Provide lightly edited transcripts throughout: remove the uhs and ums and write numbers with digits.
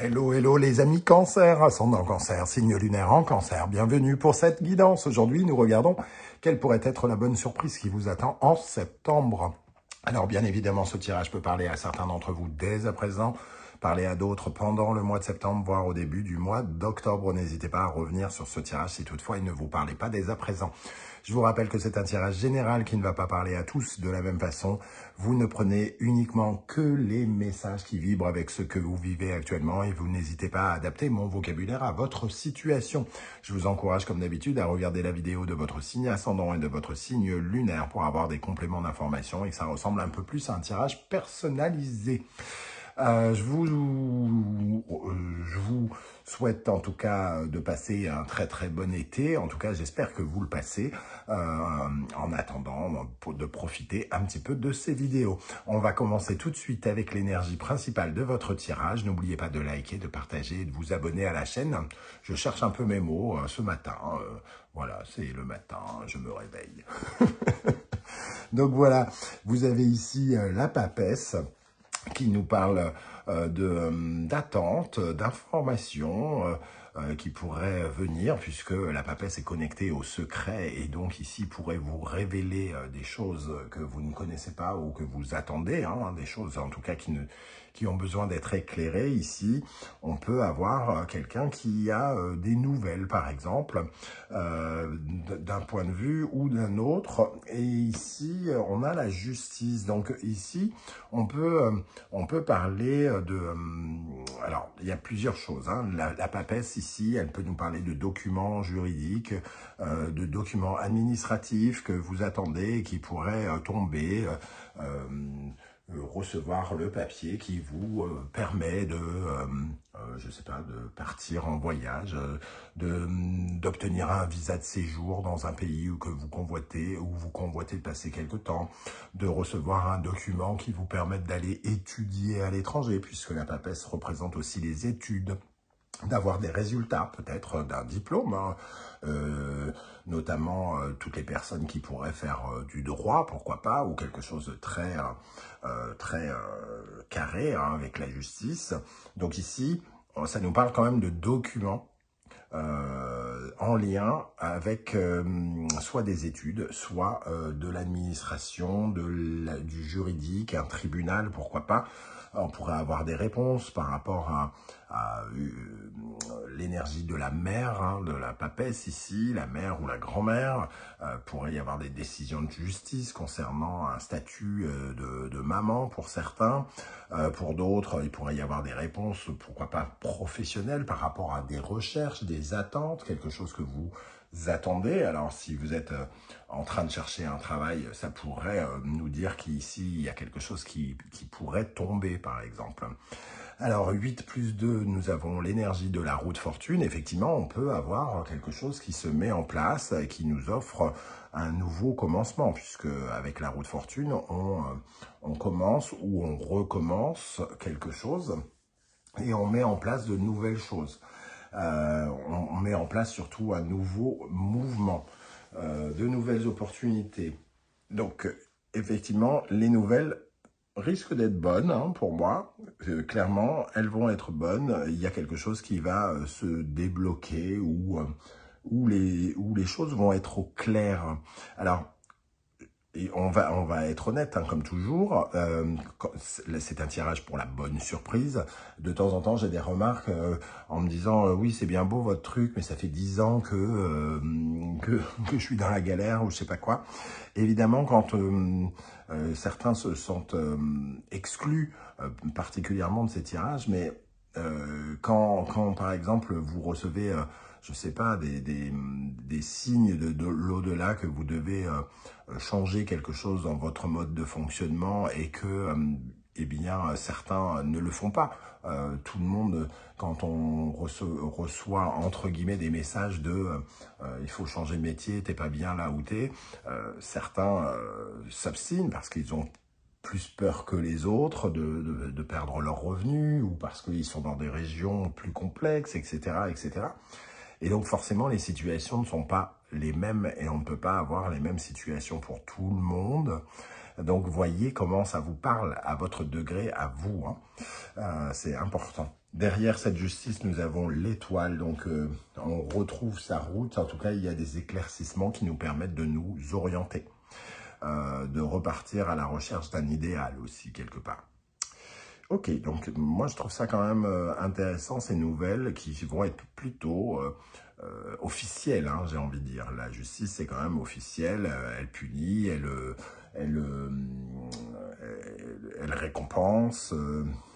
Hello, hello les amis Cancer, ascendant Cancer, signe lunaire en Cancer. Bienvenue pour cette guidance. Aujourd'hui, nous regardons quelle pourrait être la bonne surprise qui vous attend en septembre. Alors bien évidemment, ce tirage peut parler à certains d'entre vous dès à présent, parler à d'autres pendant le mois de septembre, voire au début du mois d'octobre. N'hésitez pas à revenir sur ce tirage si toutefois il ne vous parlait pas dès à présent. Je vous rappelle que c'est un tirage général qui ne va pas parler à tous de la même façon. Vous ne prenez uniquement que les messages qui vibrent avec ce que vous vivez actuellement et vous n'hésitez pas à adapter mon vocabulaire à votre situation. Je vous encourage comme d'habitude à regarder la vidéo de votre signe ascendant et de votre signe lunaire pour avoir des compléments d'information et que ça ressemble un peu plus à un tirage personnalisé. Je vous souhaite en tout cas de passer un très très bon été. En tout cas, j'espère que vous le passez en attendant de profiter un petit peu de ces vidéos. On va commencer tout de suite avec l'énergie principale de votre tirage. N'oubliez pas de liker, de partager et de vous abonner à la chaîne. Je cherche un peu mes mots ce matin. Voilà, c'est le matin, je me réveille. Donc voilà, vous avez ici la papesse qui nous parle d'attente, d'informations qui pourraient venir, puisque la papesse est connectée au secret et donc ici pourrait vous révéler des choses que vous ne connaissez pas ou que vous attendez, hein, des choses en tout cas qui ont besoin d'être éclairées. Ici, on peut avoir quelqu'un qui a des nouvelles, par exemple, d'un point de vue ou d'un autre. Et ici, on a la justice. Donc ici, on peut parler de... alors, il y a plusieurs choses. Hein. La papesse, ici, elle peut nous parler de documents juridiques, de documents administratifs que vous attendez et qui pourraient tomber, recevoir le papier qui vous permet de, je sais pas, de partir en voyage, d'obtenir un visa de séjour dans un pays où vous convoitez de passer quelque temps, de recevoir un document qui vous permette d'aller étudier à l'étranger, puisque la papesse représente aussi les études, d'avoir des résultats peut-être d'un diplôme, hein, notamment toutes les personnes qui pourraient faire du droit, pourquoi pas, ou quelque chose de très carré hein, avec la justice. Donc ici, ça nous parle quand même de documents en lien avec soit des études, soit de l'administration, du juridique, un tribunal, pourquoi pas. On pourrait avoir des réponses par rapport à l'énergie de la mère, hein, de la papesse ici, la mère ou la grand-mère. Pourrait y avoir des décisions de justice concernant un statut de maman pour certains. Pour d'autres, il pourrait y avoir des réponses, pourquoi pas professionnelles, par rapport à des recherches, des attentes, quelque chose que vous attendez. Alors, si vous êtes en train de chercher un travail, ça pourrait nous dire qu'ici, il y a quelque chose qui pourrait tomber, par exemple. Alors, 8 plus 2, nous avons l'énergie de la roue de fortune. Effectivement, on peut avoir quelque chose qui se met en place et qui nous offre un nouveau commencement, puisque avec la roue de fortune, on commence ou on recommence quelque chose et on met en place de nouvelles choses. On met en place surtout un nouveau mouvement, de nouvelles opportunités. Donc, effectivement, les nouvelles risquent d'être bonnes hein, pour moi. Clairement, elles vont être bonnes. Il y a quelque chose qui va se débloquer où les choses vont être au clair. Alors, et on va être honnête, hein, comme toujours, c'est un tirage pour la bonne surprise. De temps en temps, j'ai des remarques en me disant oui, c'est bien beau votre truc, mais ça fait 10 ans que je suis dans la galère ou je sais pas quoi. Évidemment, quand certains se sentent exclus particulièrement de ces tirages, mais quand par exemple, vous recevez... je sais pas, des signes de l'au-delà que vous devez changer quelque chose dans votre mode de fonctionnement et que, eh bien, certains ne le font pas. Tout le monde, quand on reçoit, entre guillemets, des messages de il faut changer de métier, t'es pas bien là où t'es, certains s'obstinent parce qu'ils ont plus peur que les autres de perdre leurs revenus ou parce qu'ils sont dans des régions plus complexes, etc., etc. Et donc forcément, les situations ne sont pas les mêmes et on ne peut pas avoir les mêmes situations pour tout le monde. Donc voyez comment ça vous parle à votre degré, à vous. Hein. C'est important. Derrière cette justice, nous avons l'étoile, donc on retrouve sa route. En tout cas, il y a des éclaircissements qui nous permettent de nous orienter, de repartir à la recherche d'un idéal aussi, quelque part. Ok, donc moi je trouve ça quand même intéressant, ces nouvelles qui vont être plutôt officielles, hein, j'ai envie de dire. La justice, c'est quand même officiel, elle punit, elle, euh, elle récompense,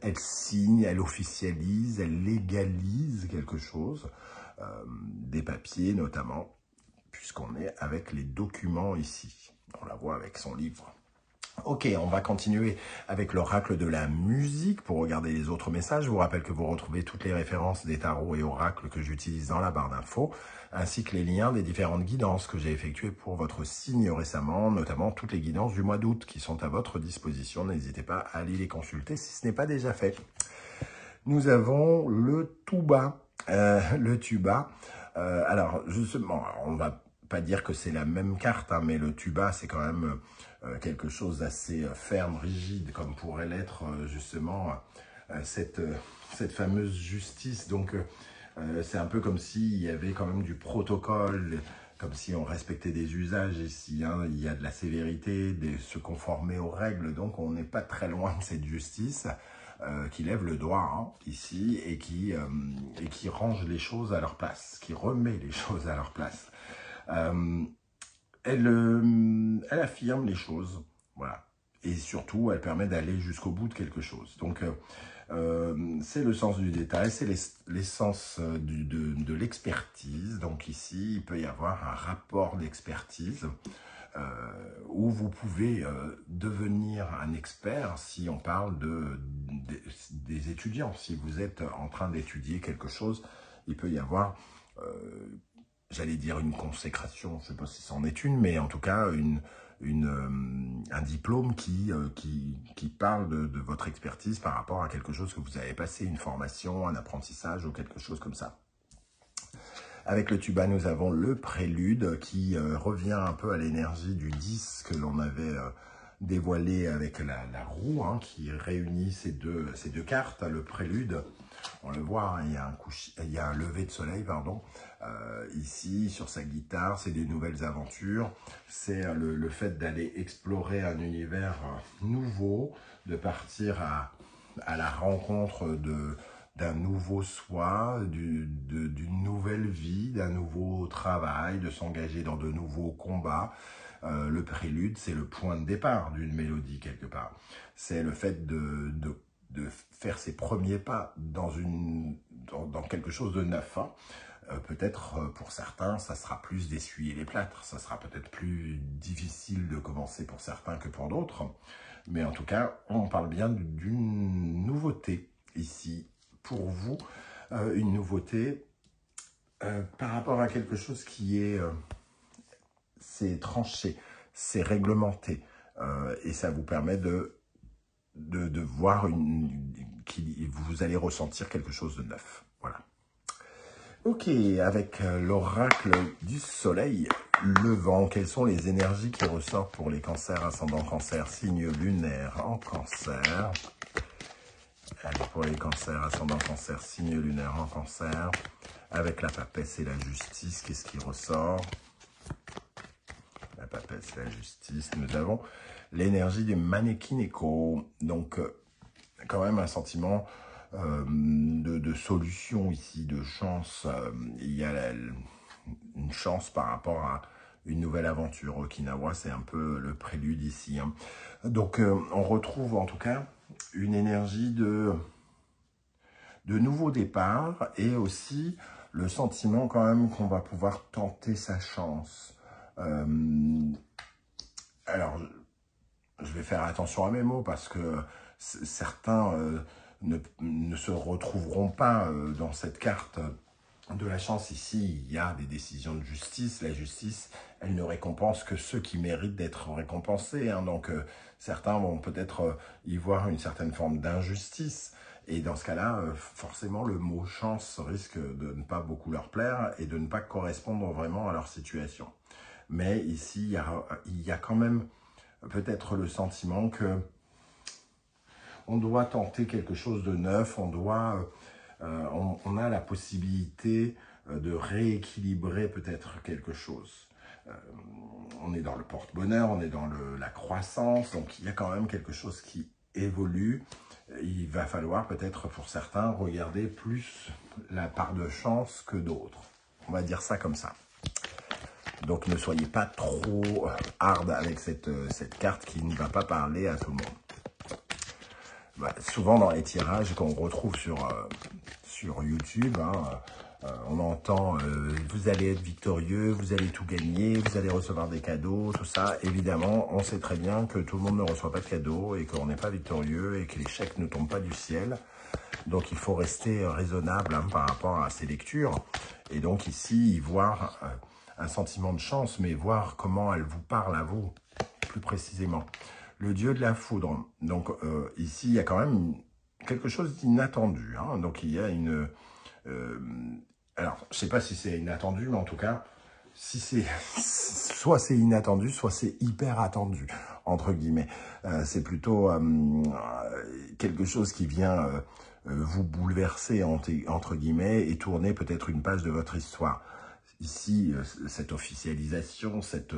elle signe, elle officialise, elle légalise quelque chose, des papiers notamment, puisqu'on est avec les documents ici. On la voit avec son livre. Ok, on va continuer avec l'oracle de la musique pour regarder les autres messages. Je vous rappelle que vous retrouvez toutes les références des tarots et oracles que j'utilise dans la barre d'infos, ainsi que les liens des différentes guidances que j'ai effectuées pour votre signe récemment, notamment toutes les guidances du mois d'août qui sont à votre disposition. N'hésitez pas à aller les consulter si ce n'est pas déjà fait. Nous avons le tuba. Le tuba, alors justement, on va pas dire que c'est la même carte, hein, mais le tuba, c'est quand même quelque chose d'assez ferme, rigide, comme pourrait l'être justement cette fameuse justice. Donc, c'est un peu comme s'il y avait quand même du protocole, comme si on respectait des usages ici. Hein, il y a de la sévérité, de se conformer aux règles. Donc, on n'est pas très loin de cette justice qui lève le doigt hein, ici et qui range les choses à leur place, qui remet les choses à leur place. Elle affirme les choses, voilà. Et surtout, elle permet d'aller jusqu'au bout de quelque chose. Donc, c'est le sens du détail, c'est l'essence de l'expertise. Donc ici, il peut y avoir un rapport d'expertise où vous pouvez devenir un expert si on parle des étudiants. Si vous êtes en train d'étudier quelque chose, il peut y avoir... j'allais dire une consécration, je ne sais pas si c'en est une, mais en tout cas un diplôme qui parle de votre expertise par rapport à quelque chose que vous avez passé, une formation, un apprentissage ou quelque chose comme ça. Avec le tuba, nous avons le prélude qui revient un peu à l'énergie du 10 que l'on avait dévoilé avec la roue, hein, qui réunit ces deux cartes. Le prélude, on le voit, hein, il y a un lever de soleil, pardon, ici sur sa guitare, c'est des nouvelles aventures, c'est le fait d'aller explorer un univers nouveau, de partir à la rencontre d'un nouveau soi, d'une nouvelle vie, d'un nouveau travail, de s'engager dans de nouveaux combats. Le prélude, c'est le point de départ d'une mélodie quelque part. C'est le fait de faire ses premiers pas dans quelque chose de neuf. Hein. Peut-être pour certains, ça sera plus d'essuyer les plâtres, ça sera peut-être plus difficile de commencer pour certains que pour d'autres. Mais en tout cas, on parle bien d'une nouveauté ici pour vous, une nouveauté par rapport à quelque chose qui est c'est tranché, c'est réglementé et ça vous permet de voir vous allez ressentir quelque chose de neuf. Voilà. Ok, avec l'oracle du soleil levant, quelles sont les énergies qui ressortent pour les cancers, ascendant cancer, signe lunaire en cancer? Allez, pour les cancers, ascendant cancer, signe lunaire en cancer, avec la papesse et la justice, qu'est-ce qui ressort? La papesse et la justice, nous avons l'énergie du Manekineko, donc quand même un sentiment de solution ici, de chance. Il y a une chance par rapport à une nouvelle aventure. Okinawa, c'est un peu le prélude ici. Hein. Donc, on retrouve en tout cas une énergie de nouveau départ et aussi le sentiment quand même qu'on va pouvoir tenter sa chance. Alors, je vais faire attention à mes mots parce que certains ne se retrouveront pas dans cette carte de la chance. Ici, il y a des décisions de justice. La justice, elle ne récompense que ceux qui méritent d'être récompensés. Hein. Donc, certains vont peut-être y voir une certaine forme d'injustice. Et dans ce cas-là, forcément, le mot chance risque de ne pas beaucoup leur plaire et de ne pas correspondre vraiment à leur situation. Mais ici, il y a quand même peut-être le sentiment que on doit tenter quelque chose de neuf, on doit on a la possibilité de rééquilibrer peut-être quelque chose. On est dans le porte-bonheur, on est dans la croissance, donc il y a quand même quelque chose qui évolue. Il va falloir peut-être pour certains regarder plus la part de chance que d'autres. On va dire ça comme ça. Donc ne soyez pas trop hard avec cette carte qui ne va pas parler à tout le monde. Bah, souvent dans les tirages qu'on retrouve sur YouTube, on entend vous allez être victorieux, vous allez tout gagner, vous allez recevoir des cadeaux, tout ça. Évidemment, on sait très bien que tout le monde ne reçoit pas de cadeaux et qu'on n'est pas victorieux et que les chèques ne tombent pas du ciel. Donc il faut rester raisonnable par rapport à ces lectures. Et donc ici, voir un sentiment de chance, mais voir comment elle vous parle à vous, plus précisément. Le dieu de la foudre. Donc ici, il y a quand même quelque chose d'inattendu. Donc il y a une... alors, je ne sais pas si c'est inattendu, mais en tout cas, si c'est soit c'est inattendu, soit c'est hyper attendu, entre guillemets. C'est plutôt quelque chose qui vient vous bouleverser, entre guillemets, et tourner peut-être une page de votre histoire. Ici, cette officialisation, cette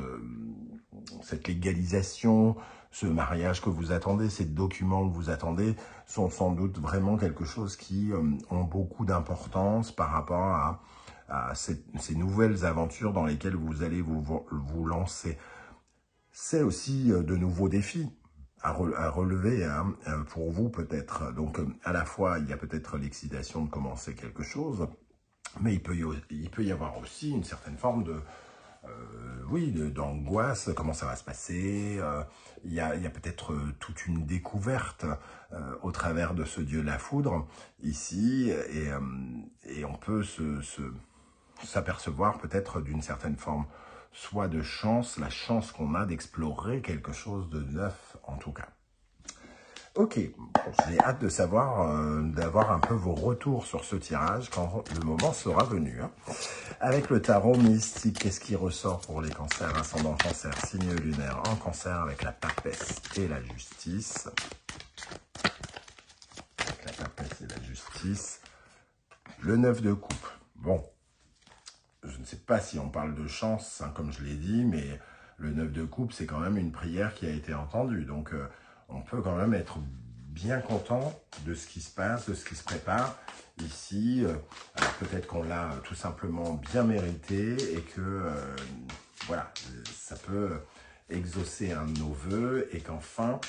légalisation, ce mariage que vous attendez, ces documents que vous attendez, sont sans doute vraiment quelque chose qui ont beaucoup d'importance par rapport à ces nouvelles aventures dans lesquelles vous allez vous lancer. C'est aussi de nouveaux défis à relever pour vous peut-être. Donc à la fois, il y a peut-être l'excitation de commencer quelque chose, mais il peut y avoir aussi une certaine forme de... oui, d'angoisse, comment ça va se passer. Il y a peut-être toute une découverte au travers de ce dieu de la foudre, ici, et on peut s'apercevoir peut-être d'une certaine forme, soit de chance, la chance qu'on a d'explorer quelque chose de neuf, en tout cas. Ok, j'ai hâte de savoir, d'avoir un peu vos retours sur ce tirage quand le moment sera venu. Avec le tarot mystique, qu'est-ce qui ressort pour les cancers, ascendant cancer, signe lunaire en cancer avec la papesse et la justice. Avec la papesse et la justice. Le 9 de coupe. Bon, je ne sais pas si on parle de chance, comme je l'ai dit, mais le 9 de coupe, c'est quand même une prière qui a été entendue. Donc, on peut quand même être bien content de ce qui se passe, de ce qui se prépare ici. Alors peut-être qu'on l'a tout simplement bien mérité et que voilà, ça peut exaucer un de nos vœux et qu'enfin,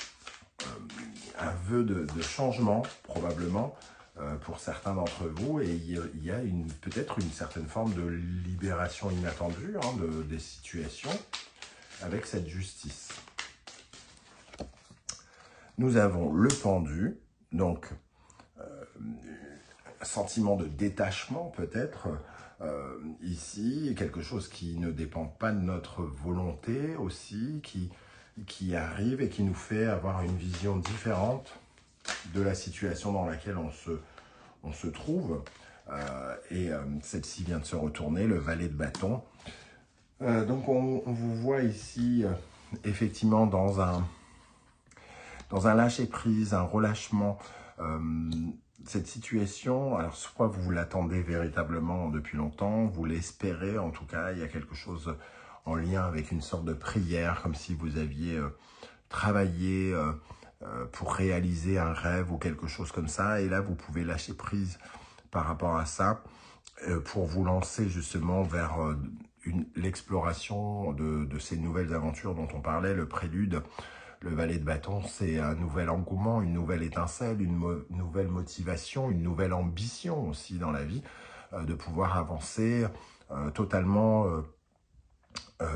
un vœu de changement probablement pour certains d'entre vous, et il y a peut-être une certaine forme de libération inattendue des situations avec cette justice. Nous avons le pendu, donc sentiment de détachement peut-être, ici, quelque chose qui ne dépend pas de notre volonté aussi, qui arrive et qui nous fait avoir une vision différente de la situation dans laquelle on se trouve. Celle-ci vient de se retourner, le valet de bâton. Donc on vous voit ici effectivement dans un lâcher-prise, un relâchement. Cette situation, alors soit vous l'attendez véritablement depuis longtemps, vous l'espérez, en tout cas, il y a quelque chose en lien avec une sorte de prière, comme si vous aviez travaillé pour réaliser un rêve ou quelque chose comme ça, et là vous pouvez lâcher prise par rapport à ça, pour vous lancer justement vers l'exploration de ces nouvelles aventures dont on parlait, le prélude. Le valet de bâton, c'est un nouvel engouement, une nouvelle étincelle, une nouvelle motivation, une nouvelle ambition aussi dans la vie, de pouvoir avancer totalement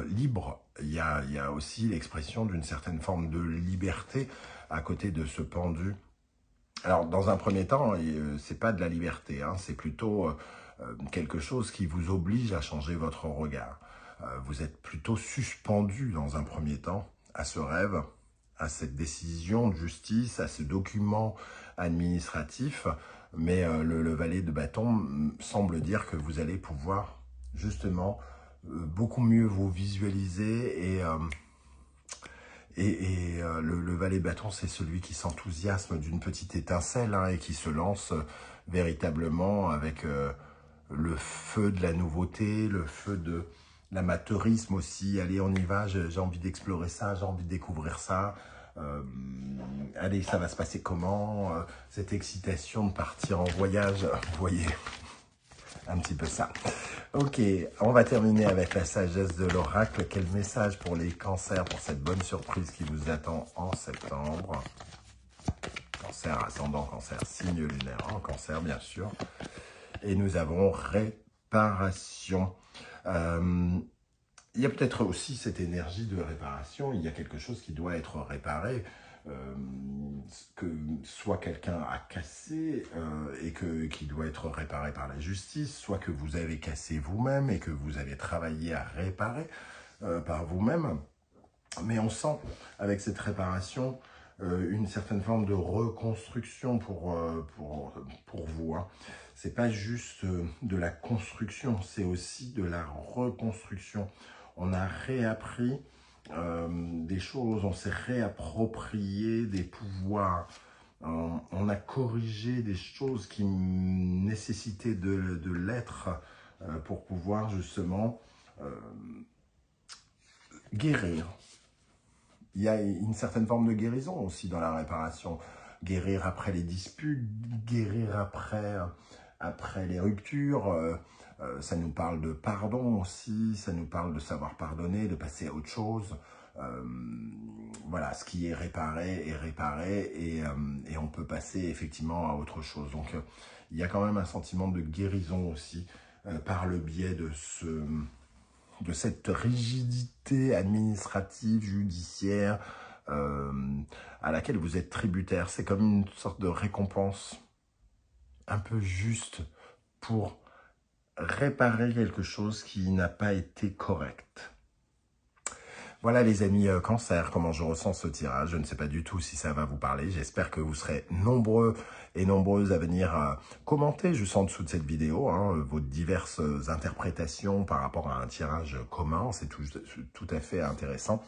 libre. Il y a aussi l'expression d'une certaine forme de liberté à côté de ce pendu. Alors, dans un premier temps, c'est pas de la liberté, c'est plutôt quelque chose qui vous oblige à changer votre regard. Vous êtes plutôt suspendu dans un premier temps à ce rêve, à cette décision de justice, à ce document administratif, mais le valet de bâton semble dire que vous allez pouvoir justement beaucoup mieux vous visualiser Le valet de bâton, c'est celui qui s'enthousiasme d'une petite étincelle et qui se lance véritablement avec le feu de la nouveauté, le feu de l'amateurisme aussi. Allez, on y va, j'ai envie d'explorer ça, j'ai envie de découvrir ça. Allez, ça va se passer comment? Cette excitation de partir en voyage, vous voyez, un petit peu ça. Ok, on va terminer avec la sagesse de l'oracle. Quel message pour les cancers, pour cette bonne surprise qui vous attend en septembre? Cancer, ascendant, cancer, signe lunaire en cancer, bien sûr. Et nous avons réparation. Il y a peut-être aussi cette énergie de réparation. Il y a quelque chose qui doit être réparé. Que soit quelqu'un a cassé et qui doit être réparé par la justice, soit que vous avez cassé vous-même et que vous avez travaillé à réparer par vous-même. Mais on sent avec cette réparation une certaine forme de reconstruction pour vous. C'est pas juste de la construction, c'est aussi de la reconstruction. On a réappris des choses, on s'est réapproprié des pouvoirs, on a corrigé des choses qui nécessitaient de l'être pour pouvoir justement guérir. Il y a une certaine forme de guérison aussi dans la réparation. Guérir après les disputes, guérir après les ruptures. Ça nous parle de pardon aussi, ça nous parle de savoir pardonner, de passer à autre chose. Voilà, ce qui est réparé et on peut passer effectivement à autre chose. Donc, il y a quand même un sentiment de guérison aussi par le biais de cette rigidité administrative, judiciaire, à laquelle vous êtes tributaire. C'est comme une sorte de récompense un peu juste pour réparer quelque chose qui n'a pas été correct. Voilà les amis cancer, comment je ressens ce tirage. Je ne sais pas du tout si ça va vous parler. J'espère que vous serez nombreux et nombreuses à venir commenter juste en dessous de cette vidéo vos diverses interprétations par rapport à un tirage commun. C'est tout à fait intéressant.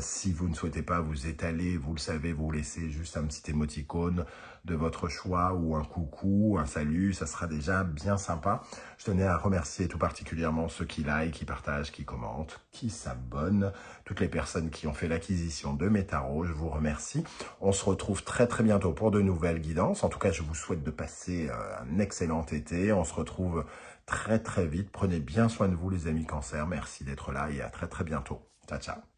Si vous ne souhaitez pas vous étaler, vous le savez, vous laissez juste un petit émoticône de votre choix ou un coucou, un salut, ça sera déjà bien sympa. Je tenais à remercier tout particulièrement ceux qui like, qui partagent, qui commentent, qui s'abonnent, toutes les personnes qui ont fait l'acquisition de mes tarots, je vous remercie. On se retrouve très bientôt pour de nouvelles guidances. En tout cas, je vous souhaite de passer un excellent été. On se retrouve très vite. Prenez bien soin de vous les amis cancer. Merci d'être là et à très bientôt. Ciao, ciao.